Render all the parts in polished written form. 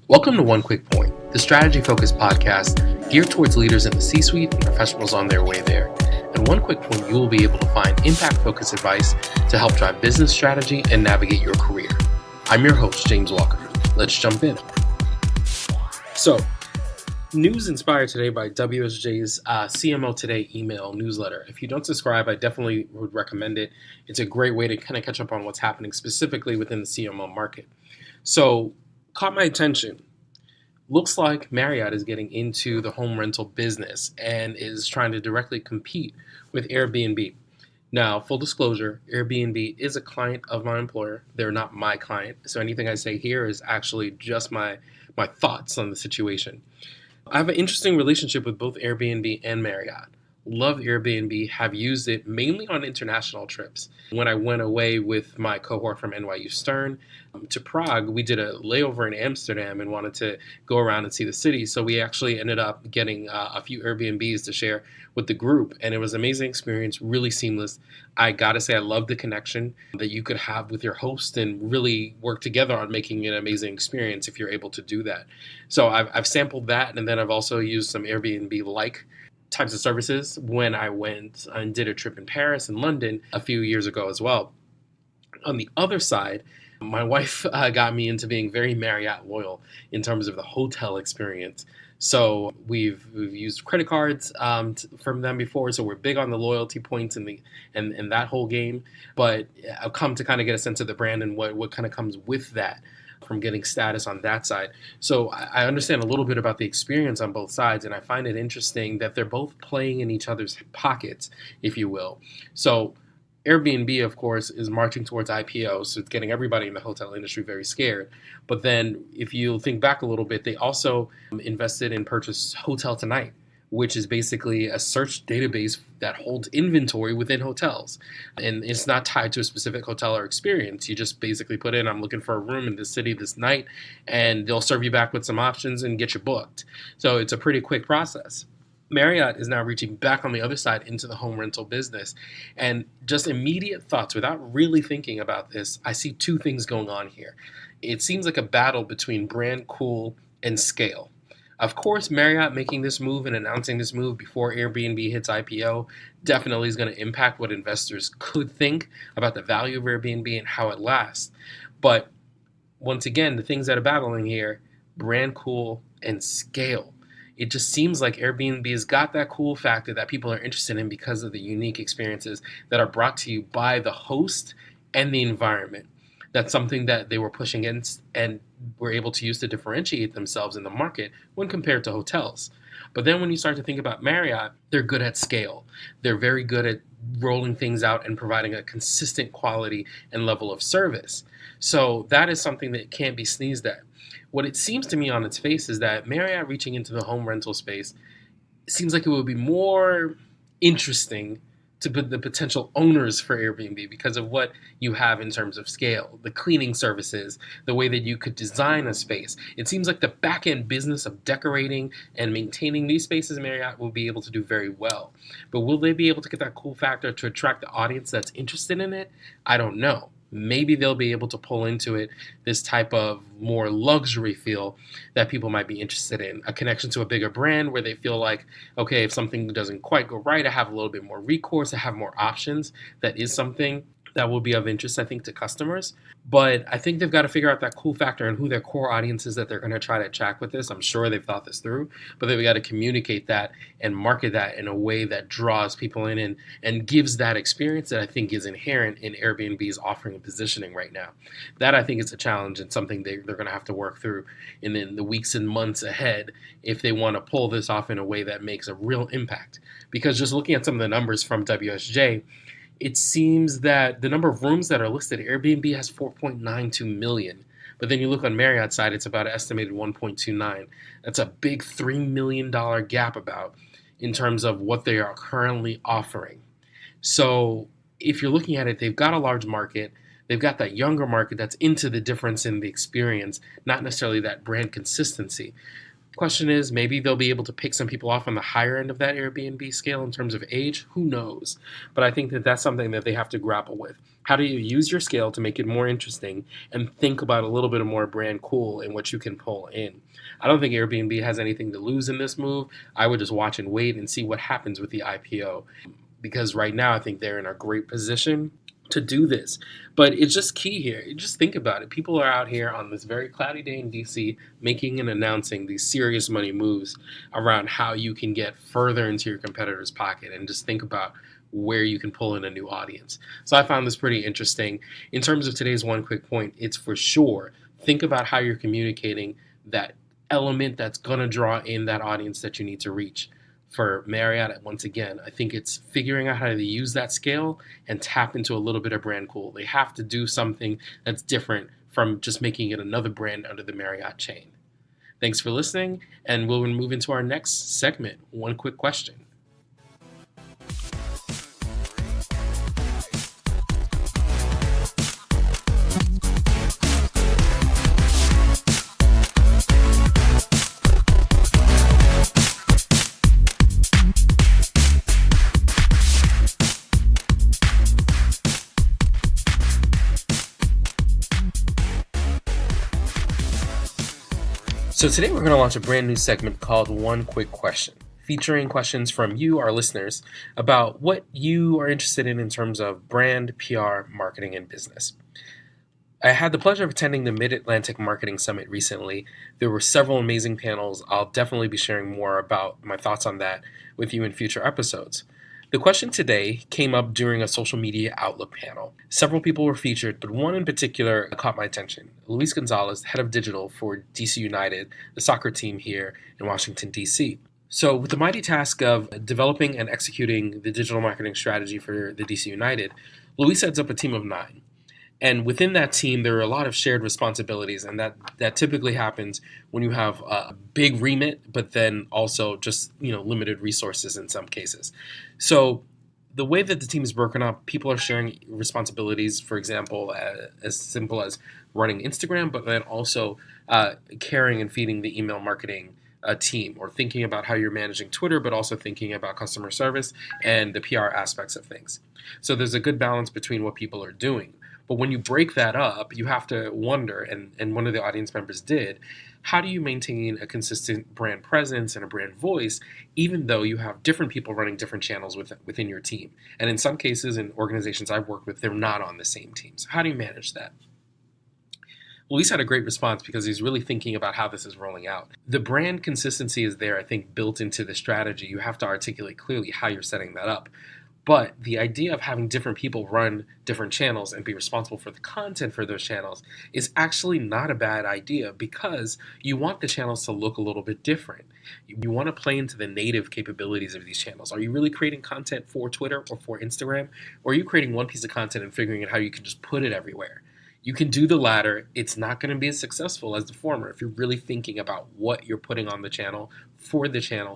Welcome to One Quick Point, the strategy-focused podcast geared towards leaders in the C-suite and professionals on their way there. In One Quick Point, you will be able to find impact-focused advice to help drive business strategy and navigate your career. I'm your host, James Walker. Let's jump in. So, news inspired today by WSJ's CMO Today email newsletter. If you don't subscribe, I definitely would recommend it. It's a great way to kind of catch up on what's happening specifically within the CMO market. So, caught my attention. Looks like Marriott is getting into the home rental business and is trying to directly compete with Airbnb. Now, full disclosure, Airbnb is a client of my employer. They're not my client. So anything I say here is actually just my thoughts on the situation. I have an interesting relationship with both Airbnb and Marriott. Love Airbnb, have used it mainly on international trips. When I went away with my cohort from NYU Stern to Prague, we did a layover in Amsterdam and wanted to go around and see the city. So we actually ended up getting a few Airbnbs to share with the group. And it was an amazing experience, really seamless. I gotta say, I love the connection that you could have with your host and really work together on making it an amazing experience if you're able to do that. So I've sampled that, and then I've also used some Airbnb-like types of services when I went and did a trip in Paris and London a few years ago as well. On the other side, my wife got me into being very Marriott loyal in terms of the hotel experience. So we've used credit cards from them before, so we're big on the loyalty points and that whole game. But I've come to kind of get a sense of the brand and what kind of comes with that, from getting status on that side. So I understand a little bit about the experience on both sides, and I find it interesting that they're both playing in each other's pockets, if you will. So Airbnb, of course, is marching towards IPO, so it's getting everybody in the hotel industry very scared. But then if you think back a little bit, they also invested and purchased Hotel Tonight, which is basically a search database that holds inventory within hotels. And it's not tied to a specific hotel or experience. You just basically put in, I'm looking for a room in this city this night, and they'll serve you back with some options and get you booked. So it's a pretty quick process. Marriott is now reaching back on the other side into the home rental business. And just immediate thoughts, without really thinking about this, I see two things going on here. It seems like a battle between brand cool and scale. Of course, Marriott making this move and announcing this move before Airbnb hits IPO definitely is going to impact what investors could think about the value of Airbnb and how it lasts. But once again, the things that are battling here, brand cool and scale. It just seems like Airbnb has got that cool factor that people are interested in because of the unique experiences that are brought to you by the host and the environment. That's something that they were pushing against and were able to use to differentiate themselves in the market when compared to hotels. But then when you start to think about Marriott, they're good at scale. They're very good at rolling things out and providing a consistent quality and level of service. So that is something that can't be sneezed at. What it seems to me on its face is that Marriott reaching into the home rental space seems like it would be more interesting to the potential owners for Airbnb because of what you have in terms of scale, the cleaning services, the way that you could design a space. It seems like the back-end business of decorating and maintaining these spaces Marriott will be able to do very well. But will they be able to get that cool factor to attract the audience that's interested in it? I don't know. Maybe they'll be able to pull into it this type of more luxury feel that people might be interested in. A connection to a bigger brand where they feel like, okay, if something doesn't quite go right, I have a little bit more recourse, I have more options. That is something that will be of interest, I think, to customers. But I think they've got to figure out that cool factor and who their core audience is that they're going to try to attract with this. I'm sure they've thought this through, but they've got to communicate that and market that in a way that draws people in and gives that experience that I think is inherent in Airbnb's offering and positioning right now. That I think is a challenge and something they're going to have to work through in the weeks and months ahead if they want to pull this off in a way that makes a real impact. Because just looking at some of the numbers from WSJ, it seems that the number of rooms that are listed, Airbnb has 4.92 million. But then you look on Marriott's side, it's about an estimated 1.29. That's a big $3 million gap about in terms of what they are currently offering. So if you're looking at it, they've got a large market. They've got that younger market that's into the difference in the experience, not necessarily that brand consistency. Question is, maybe they'll be able to pick some people off on the higher end of that Airbnb scale in terms of age. Who knows? But I think that that's something that they have to grapple with. How do you use your scale to make it more interesting and think about a little bit of more brand cool in what you can pull in? I don't think Airbnb has anything to lose in this move. I would just watch and wait and see what happens with the IPO. Because right now I think they're in a great position to do this. But it's just key here. Just think about it. People are out here on this very cloudy day in DC making and announcing these serious money moves around how you can get further into your competitor's pocket, and just think about where you can pull in a new audience. So I found this pretty interesting. In terms of today's one quick point, it's for sure, think about how you're communicating that element that's going to draw in that audience that you need to reach. For Marriott, once again, I think it's figuring out how to use that scale and tap into a little bit of brand cool. They have to do something that's different from just making it another brand under the Marriott chain. Thanks for listening, and we'll move into our next segment, One Quick Question. So today we're going to launch a brand new segment called One Quick Question, featuring questions from you, our listeners, about what you are interested in terms of brand, PR, marketing, and business. I had the pleasure of attending the Mid-Atlantic Marketing Summit recently. There were several amazing panels. I'll definitely be sharing more about my thoughts on that with you in future episodes. The question today came up during a social media outlook panel. Several people were featured, but one in particular caught my attention. Luis Gonzalez, head of digital for DC United, the soccer team here in Washington, DC. So with the mighty task of developing and executing the digital marketing strategy for the DC United, Luis heads up a team of 9. And within that team, there are a lot of shared responsibilities, and that typically happens when you have a big remit, but then also just limited resources in some cases. So the way that the team is broken up, people are sharing responsibilities, for example, as simple as running Instagram, but then also carrying and feeding the email marketing team, or thinking about how you're managing Twitter, but also thinking about customer service and the PR aspects of things. So there's a good balance between what people are doing. But when you break that up, you have to wonder, and one of the audience members did, how do you maintain a consistent brand presence and a brand voice, even though you have different people running different channels within your team? And in some cases, in organizations I've worked with, they're not on the same team. So how do you manage that? Luis had a great response because he's really thinking about how this is rolling out. The brand consistency is there, I think, built into the strategy. You have to articulate clearly how you're setting that up. But the idea of having different people run different channels and be responsible for the content for those channels is actually not a bad idea, because you want the channels to look a little bit different. You want to play into the native capabilities of these channels. Are you really creating content for Twitter or for Instagram? Or are you creating one piece of content and figuring out how you can just put it everywhere? You can do the latter. It's not going to be as successful as the former if you're really thinking about what you're putting on the channel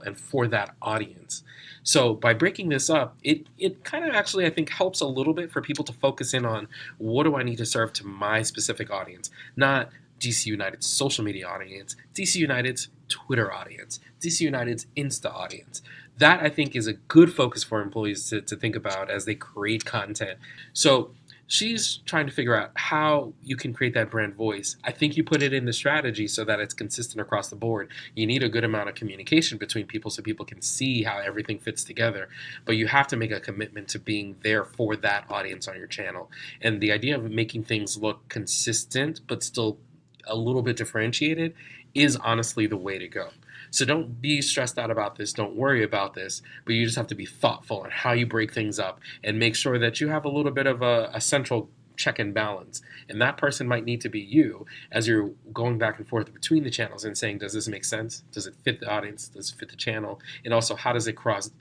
and for that audience. So by breaking this up, it kind of actually, I think, helps a little bit for people to focus in on, what do I need to serve to my specific audience? Not DC United's social media audience, DC United's Twitter audience, DC United's Insta audience. That, I think, is a good focus for employees to think about as they create content. So she's trying to figure out how you can create that brand voice. I think you put it in the strategy so that it's consistent across the board. You need a good amount of communication between people so people can see how everything fits together. But you have to make a commitment to being there for that audience on your channel. And the idea of making things look consistent but still a little bit differentiated is honestly the way to go. So don't be stressed out about this. Don't worry about this. But you just have to be thoughtful on how you break things up and make sure that you have a little bit of a central check and balance. And that person might need to be you as you're going back and forth between the channels and saying, does this make sense? Does it fit the audience? Does it fit the channel? And also, how does it cross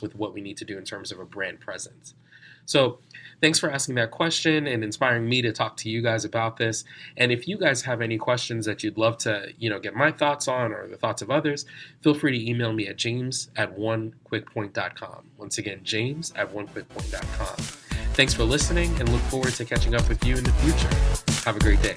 with what we need to do in terms of a brand presence? So thanks for asking that question and inspiring me to talk to you guys about this. And if you guys have any questions that you'd love to, get my thoughts on, or the thoughts of others, feel free to email me at james@onequickpoint.com. Once again, james@onequickpoint.com. Thanks for listening, and look forward to catching up with you in the future. Have a great day.